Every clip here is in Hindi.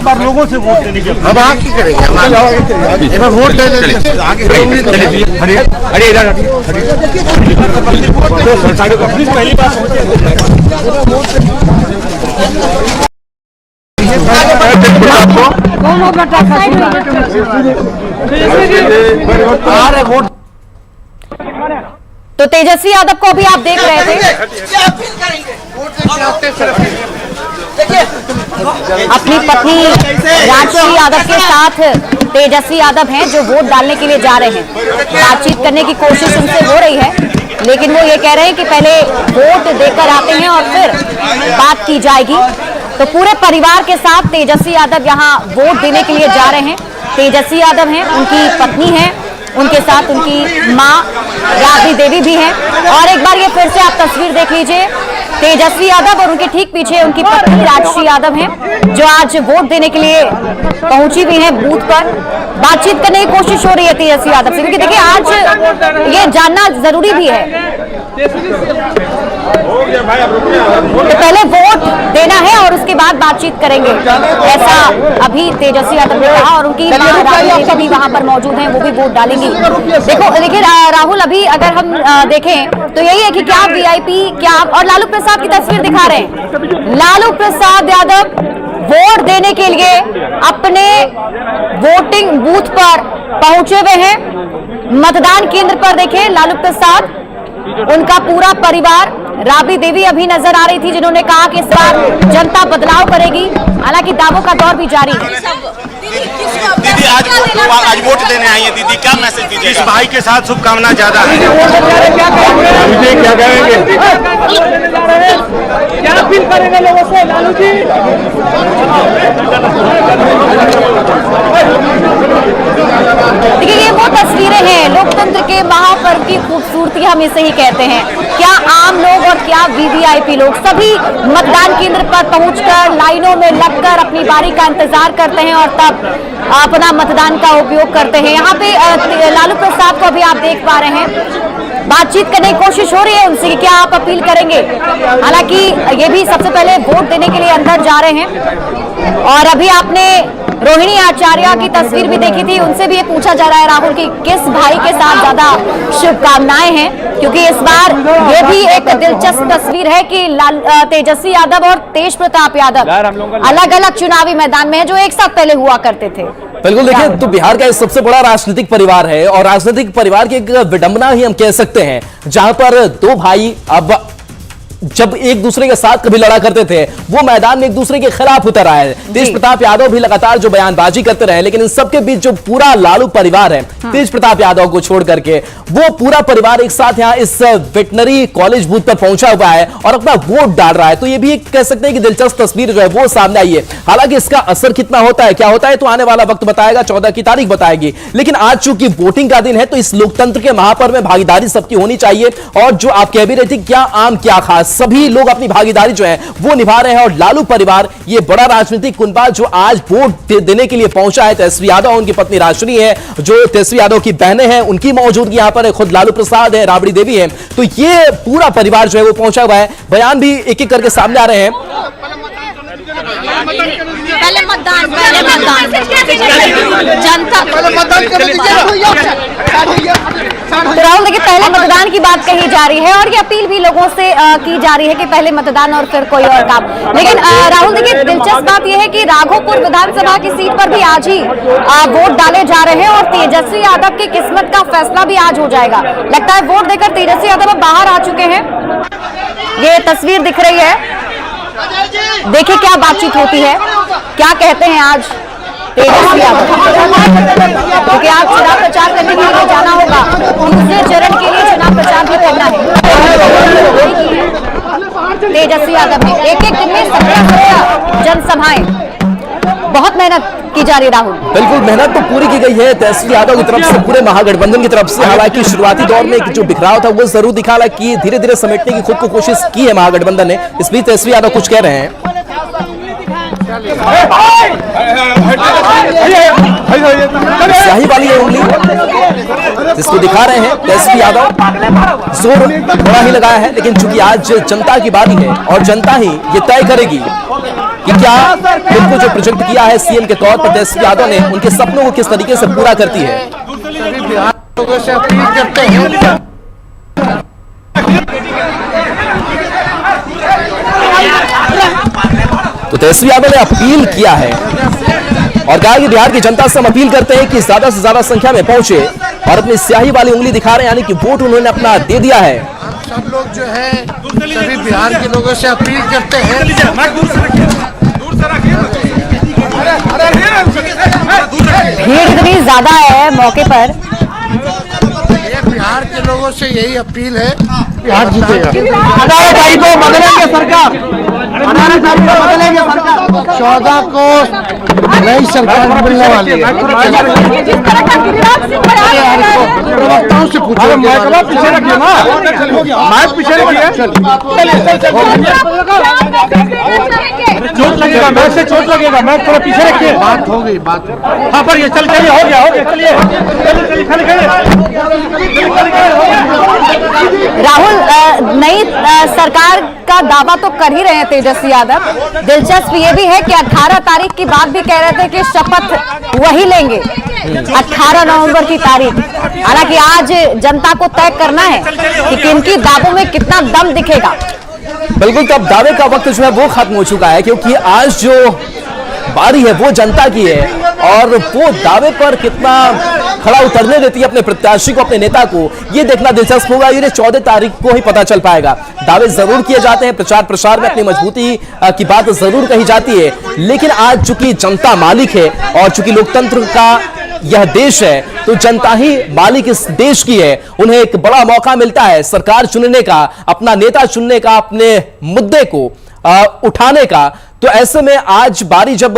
बार लोगों से वोट देने के अब आगे करेंगे वोट पहली बार तो तेजस्वी यादव को भी आप देख रहे थे, अपनी पत्नी राजश्री यादव के साथ तेजस्वी यादव हैं जो वोट डालने के लिए जा रहे हैं। बातचीत करने की कोशिश उनसे हो रही है, लेकिन वो ये कह रहे हैं कि पहले वोट देकर आते हैं और फिर बात की जाएगी। तो पूरे परिवार के साथ तेजस्वी यादव यहाँ वोट देने के लिए जा रहे हैं। तेजस्वी यादव हैं, उनकी पत्नी है, उनके साथ उनकी मां राबड़ी देवी भी हैं। और एक बार ये फिर से आप तस्वीर देख लीजिए, तेजस्वी यादव और उनके ठीक पीछे उनकी पत्नी राजश्री यादव हैं जो आज वोट देने के लिए पहुंची हुई हैं बूथ पर। बातचीत करने की कोशिश हो रही है तेजस्वी यादव से, क्योंकि देखिए आज ये जानना जरूरी भी है कि पहले वोट देना है और उसके बाद बातचीत करेंगे, ऐसा अभी तेजस्वी यादव ने कहा। और उनकी मां राबड़ी देवी भी वहां पर मौजूद हैं, वो भी वोट डालेंगी। देखिए राहुल, अभी अगर हम देखें तो यही है कि क्या वीआईपी क्या, और लालू प्रसाद की तस्वीर दिखा रहे हैं। लालू प्रसाद यादव वोट देने के लिए अपने वोटिंग बूथ पर पहुंचे हुए हैं। मतदान केंद्र पर देखें लालू प्रसाद, उनका पूरा परिवार, राबड़ी देवी अभी नजर आ रही थी जिन्होंने कहा कि इस बार जनता बदलाव करेगी। हालांकि दावों का दौर भी जारी है। दीदी आज वोट देने आई है, दीदी क्या मैसेज दीजिए? इस भाई के साथ शुभकामना ज्यादा है। क्या कहेंगे, क्या अपील करेंगे लोगों से लालू जी? देखिए ये वो तस्वीरें हैं लोकतंत्र के महापर्व की खूबसूरती, हम इसे ही कहते हैं। क्या आम लोग और क्या वीवीआईपी लोग सभी मतदान केंद्र पर पहुंचकर लाइनों में लगकर अपनी बारी का इंतजार करते हैं और तब अपना मतदान का उपयोग करते हैं। यहाँ पे लालू प्रसाद को अभी आप देख पा रहे हैं, बातचीत करने की कोशिश हो रही है उनसे कि क्या आप अपील करेंगे। हालांकि ये भी सबसे पहले वोट देने के लिए अंदर जा रहे हैं। और अभी आपने रोहिणी आचार्य की तस्वीर भी देखी थी, उनसे भी ये पूछा जा रहा है राहुल कि किस भाई के साथ ज्यादा शुभकामनाएं हैं, क्योंकि इस बार ये भी एक दिलचस्प तस्वीर है कि तेजस्वी यादव और तेज प्रताप यादव अलग अलग चुनावी मैदान में है जो एक साथ पहले हुआ करते थे। बिल्कुल, देखिए तो बिहार का सबसे बड़ा राजनीतिक परिवार है और राजनीतिक परिवार की एक विडंबना ही हम कह सकते हैं, जहां पर दो भाई अब जब एक दूसरे के साथ कभी लड़ा करते थे वो मैदान में एक दूसरे के खिलाफ उतर आए हैं। तेज प्रताप यादव भी लगातार जो बयानबाजी करते रहे, लेकिन इन सबके बीच जो पूरा लालू परिवार है, तेज प्रताप यादव को छोड़ करके वो पूरा परिवार एक साथ यहाँ इस वेटनरी कॉलेज बूथ पर पहुंचा हुआ है और अपना वोट डाल रहा है। तो ये भी एक कह सकते हैं कि दिलचस्प तस्वीर जो है वो सामने आई है। हालांकि इसका असर कितना होता है, क्या होता है, तो आने वाला वक्त बताएगा, 14 की तारीख बताएगी। लेकिन आज चूंकि वोटिंग का दिन है तो इस लोकतंत्र के महापर्व में भागीदारी सबकी होनी चाहिए। और जो आप कह भी रहे थे क्या आम क्या खास, सभी लोग अपनी भागीदारी जो है वो निभा रहे हैं। और लालू परिवार ये बड़ा राजनीतिक कुनबा जो आज वोट देने के लिए पहुंचा है, तेजस्वी यादव उनकी पत्नी राजश्री है, जो तेजस्वी यादव की बहनें हैं उनकी मौजूदगी यहां पर है, खुद लालू प्रसाद है, राबड़ी देवी है। तो ये पूरा परिवार जो है वो पहुंचा हुआ है। बयान भी एक एक करके सामने आ रहे हैं। पहले मतदान जनता तो राहुल देखिए पहले मतदान की बात कही जा रही है और ये अपील भी लोगों से की जा रही है कि पहले मतदान और फिर कोई और काम। लेकिन राहुल देखिए दिलचस्प बात यह है कि राघोपुर विधानसभा की सीट पर भी आज ही वोट डाले जा रहे हैं और तेजस्वी यादव की किस्मत का फैसला भी आज हो जाएगा। लगता है वोट देकर तेजस्वी यादव अब बाहर आ चुके हैं। ये तस्वीर दिख रही है, देखिए क्या बातचीत होती है, क्या कहते हैं आज तेजस्वी यादव, क्योंकि आज चुनाव प्रचार करने के लिए जाना होगा, दूसरे चरण के लिए चुनाव प्रचार भी करना है। तेजस्वी यादव ने एक एक दिन में 17 जनसभाएं, बहुत मेहनत की जा रही है राहुल। बिल्कुल मेहनत तो पूरी की गई है तेजस्वी यादव की तरफ से, पूरे महागठबंधन की तरफ से। हालांकि शुरुआती दौर में जो बिखराव था वो जरूर दिखा, हालांकि धीरे धीरे समेटने की खुद को कोशिश की है महागठबंधन ने। इस बीच तेजस्वी यादव कुछ कह रहे हैं। स्याही वाली है उंगली जिसको दिखा रहे हैं तेजस्वी यादव, जोर थोड़ा ही लगाया है, लेकिन चूंकि आज जनता की बारी है और जनता ही ये तय करेगी कि क्या खुद को जो प्रोजेक्ट किया है सीएम के तौर पर तेजस्वी यादव ने, उनके सपनों को किस तरीके से पूरा करती है। सभी बिहार लोगों से अपील करते हैं तो तेजस्वी यादव ने अपील किया है और कहा कि बिहार की जनता से हम अपील करते हैं कि ज्यादा से ज्यादा संख्या में पहुंचे और अपनी स्याही वाली उंगली दिखा रहे हैं, यानी कि वोट उन्होंने अपना दे दिया है। सब लोग जो है सभी बिहार के लोगों से अपील करते हैं भीड़ इतनी ज्यादा है मौके पर। बिहार के लोगों से यही अपील है, बिहार जीतेगा। 18 तारीख को बदलेंगे सरकार, 18 तारीख को बदलेंगे सरकार। 14 को नई सरकार मिलने वाली है। जिस तरह का गिरिराज सिंह बयान दे रहे हैं, प्रवक्ताओं से पूछो। पीछे रखिए ना, माइक पीछे रखिए। चोट लगेगा, मैच से चोट लगेगा, मैच थोड़ा पीछे रखिए। बात हो गई, बात हाँ पर ये चलिए हो गया चलिए राहुल नई सरकार का दावा तो कर ही रहे हैं तेजस्वी यादव। दिलचस्प ये भी है कि 18 तारीख की बात भी कह रहे थे कि शपथ वही लेंगे 18 नवंबर की तारीख। हालांकि आज जनता को तय करना है कि किनकी दावों में कितना दम दिखेगा। बिल्कुल, तो अब दावे का वक्त जो है वो खत्म हो चुका है, क्योंकि आज जो बारी है वो जनता की है और वो दावे पर कितना खड़ा उतरने देती है अपने प्रत्याशी को, अपने नेता को, ये देखना दिलचस्प होगा। ये 14 तारीख को ही पता चल पाएगा। दावे जरूर किए जाते हैं, प्रचार प्रसार में अपनी मजबूती की बात जरूर कही जाती है, लेकिन आज चूंकि जनता मालिक है और चूंकि लोकतंत्र का यह देश है, तो जनता ही मालिक इस देश की है। उन्हें एक बड़ा मौका मिलता है सरकार चुनने का, अपना नेता चुनने का, अपने मुद्दे को उठाने का। तो ऐसे में आज बारी जब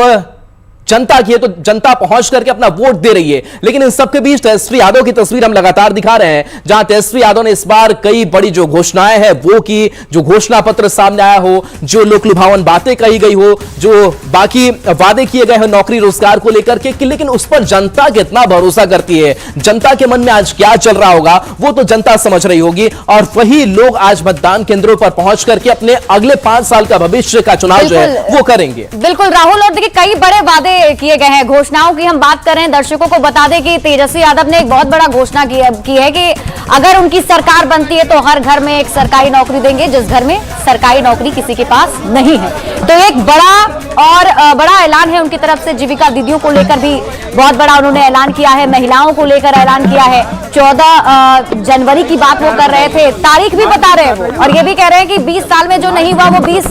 जनता की है तो जनता पहुंच करके अपना वोट दे रही है। लेकिन इन सबके बीच तेजस्वी यादव की तस्वीर हम लगातार दिखा रहे हैं, जहां तेजस्वी यादव ने इस बार कई बड़ी जो घोषणाएं हैं वो की, जो घोषणा पत्र सामने आया हो, जो लोक लुभावन बातें कही गई हो, जो बाकी वादे किए गए हो नौकरी रोजगार को लेकर के, लेकिन उस पर जनता कितना भरोसा करती है, जनता के मन में आज क्या चल रहा होगा वो तो जनता समझ रही होगी। और वही लोग आज मतदान केंद्रों पर पहुंच करके अपने अगले 5 साल का भविष्य का चुनाव जो है वो करेंगे। बिल्कुल राहुल, और देखिए कई बड़े वादे किए गए हैं। घोषणाओं की हम बात करें, दर्शकों को बता दें कि तेजस्वी यादव ने एक बहुत बड़ा घोषणा की है कि अगर उनकी सरकार बनती है तो हर घर में एक सरकारी नौकरी देंगे, जिस घर में सरकारी नौकरी किसी के पास नहीं है। तो एक बड़ा ऐलान है उनकी तरफ से। जीविका दीदियों को लेकर भी बहुत बड़ा उन्होंने ऐलान किया है, महिलाओं को लेकर ऐलान किया है। 14 जनवरी की बात वो कर रहे थे, तारीख भी बता रहे हैं वो, और ये भी कह रहे हैं कि 20 साल में जो नहीं हुआ वो 20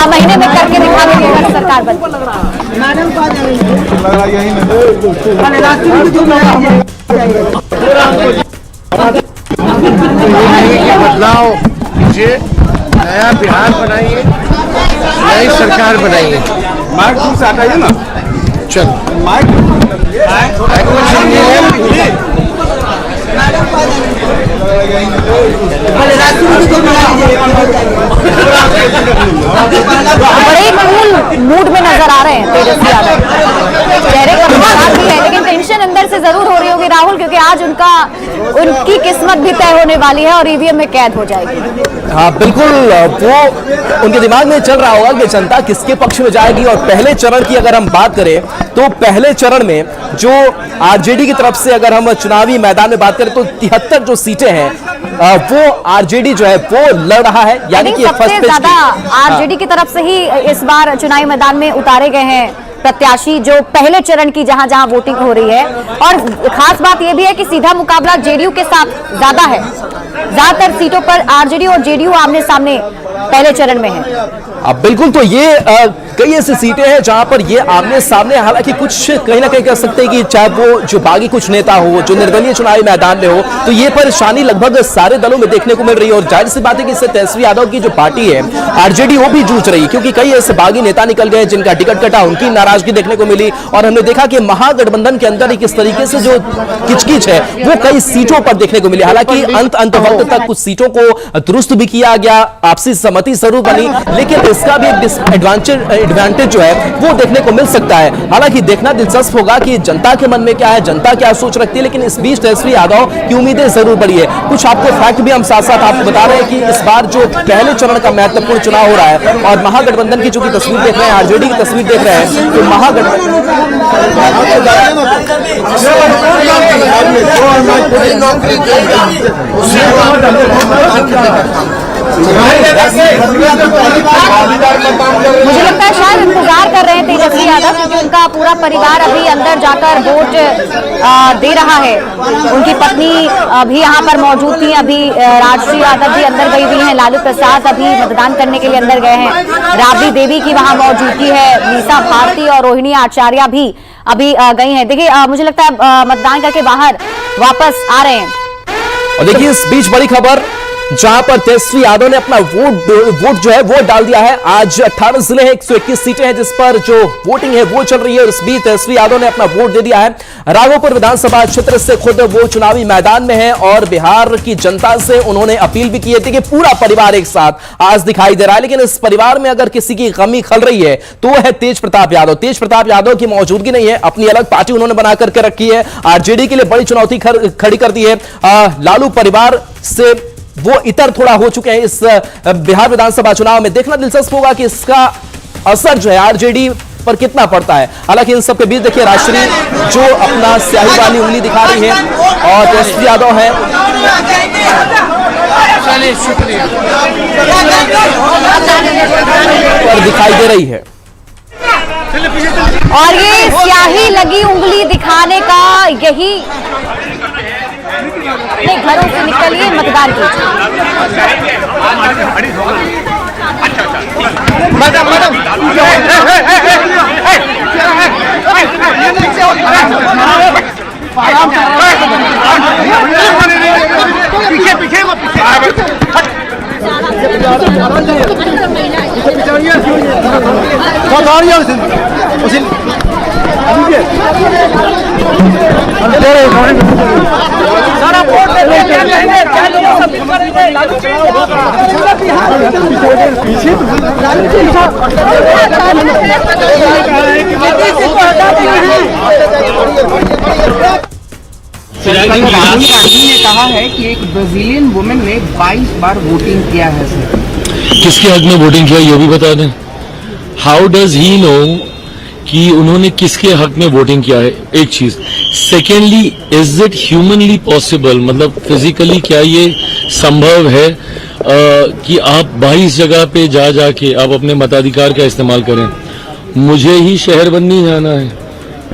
महीने में करके दिखा देंगे अगर सरकार बदलाव कीजिए, नया बिहार बनाइए, नई सरकार बनाइए। माइक दूर से हटाइए ना, चल बड़े कूल मूड में नजर आ रहे हैं तेजस्वी यादव। चेहरे का मुस्कुराहट भी है, लेकिन टेंशन अंदर से जरूर हो रही होगी राहुल, क्योंकि आज उनकी किस्मत भी तय होने वाली है और ईवीएम में कैद हो जाएगी। हाँ बिल्कुल, वो उनके दिमाग में चल रहा होगा कि जनता किसके पक्ष में जाएगी। और पहले चरण की अगर हम बात करें तो पहले चरण में जो आरजेडी की तरफ से अगर हम चुनावी मैदान में बात करें तो 73 जो सीटें हैं वो आरजेडी जो है वो लड़ रहा है, यानी कि सबसे ज्यादा आरजेडी की तरफ से ही इस बार चुनावी मैदान में उतारे गए हैं प्रत्याशी, जो पहले चरण की जहां जहां वोटिंग हो रही है। और खास बात यह भी है कि सीधा मुकाबला जेडीयू के साथ ज्यादा है। ज्यादातर सीटों पर आरजेडी और जेडीयू आमने सामने पहले चरण में है। अब बिल्कुल, तो ये कई ऐसी सीटें हैं जहां पर ये आमने सामने, हालांकि कुछ कहीं ना कहीं कह सकते हैं कि चाहे वो जो बागी कुछ नेता हो, जो निर्दलीय चुनावी मैदान में हो, तो ये परेशानी लगभग सारे दलों में देखने को मिल रही है। और जाहिर सी बात है कि इससे तेजस्वी यादव की जो पार्टी है आरजेडी वो भी जूझ रही है, क्योंकि कई ऐसे बागी नेता निकल गए जिनका टिकट कटा, उनकी नाराजगी देखने को मिली। और हमने देखा कि महागठबंधन के अंदर किस तरीके से जो किचकिच है वो कई सीटों पर देखने को मिली। हालांकि अंत वक्त तक कुछ सीटों को दुरुस्त भी किया गया, आपसी सहमति जरूर बनी, लेकिन इसका भी एक एडवांटेज जो है वो देखने को मिल सकता है। हालांकि देखना दिलचस्प होगा कि जनता के मन में क्या है, जनता क्या सोच रखती है। लेकिन इस बीच तेजस्वी यादव की उम्मीदें जरूर बढ़ी है। कुछ आपको फैक्ट भी हम साथ साथ आपको बता रहे हैं कि इस बार जो पहले चरण का महत्वपूर्ण चुनाव हो रहा है और महागठबंधन की जो तस्वीर देख रहे हैं, आरजेडी की तस्वीर देख रहे हैं, तो नौकरी देगा उसे मुझे लगता है शायद इंतजार कर रहे हैं तेजस्वी यादव, क्योंकि उनका पूरा परिवार अभी अंदर जाकर वोट दे रहा है। उनकी पत्नी भी यहाँ पर मौजूद थी, अभी राजश्री यादव भी अंदर गई हुई हैं, लालू प्रसाद अभी मतदान करने के लिए अंदर गए हैं, राबड़ी देवी की वहां मौजूदगी है, मीसा भारती और रोहिणी आचार्य भी अभी गई हैं। देखिए मुझे लगता है मतदान करके बाहर वापस आ रहे हैं। और देखिए इस बीच बड़ी खबर, जहां पर तेजस्वी यादव ने अपना वोट जो है वो डाल दिया है। आज 18 जिले हैं, 121 सीटें हैं जिस पर जो वोटिंग है वो चल रही है। और इस बीच तेजस्वी यादव ने अपना वोट दे दिया है। राघोपुर विधानसभा क्षेत्र से खुद वो चुनावी मैदान में है और बिहार की जनता से उन्होंने अपील भी की थी कि पूरा परिवार एक साथ आज दिखाई दे रहा है। लेकिन इस परिवार में अगर किसी की कमी खल रही है तो वो है तेज प्रताप यादव। तेज प्रताप यादव की मौजूदगी नहीं है, अपनी अलग पार्टी उन्होंने बना करके रखी है, आरजेडी के लिए बड़ी चुनौती खड़ी कर दी है। लालू परिवार से वो इतर थोड़ा हो चुके हैं इस बिहार विधानसभा चुनाव में। देखना दिलचस्प होगा कि इसका असर जो है आरजेडी पर कितना पड़ता है। हालांकि इन सबके बीच देखिए राजश्री जो अपना स्याही वाली उंगली दिखा रही है और तेजस्वी यादव है, पर दिखाई दे रही है। और ये स्याही लगी उंगली दिखाने का यही, घरों से निकलिए, मतदान कीजिए। राहुल गांधी ने कहा है कि एक ब्राजीलियन वुमेन ने 22 बार वोटिंग किया है सर। किसके हक में वोटिंग किया ये भी बता दें। हाउ डज ही नो कि उन्होंने किसके हक में वोटिंग किया है, एक चीज। Secondly, is it humanly possible, मतलब फिजिकली क्या ये संभव है कि आप 22 जगह पे जाके आप अपने मताधिकार का इस्तेमाल करें। मुझे ही शहरबंदी जाना है,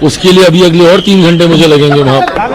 उसके लिए अभी अगले और 3 घंटे मुझे लगेंगे वहां। कहा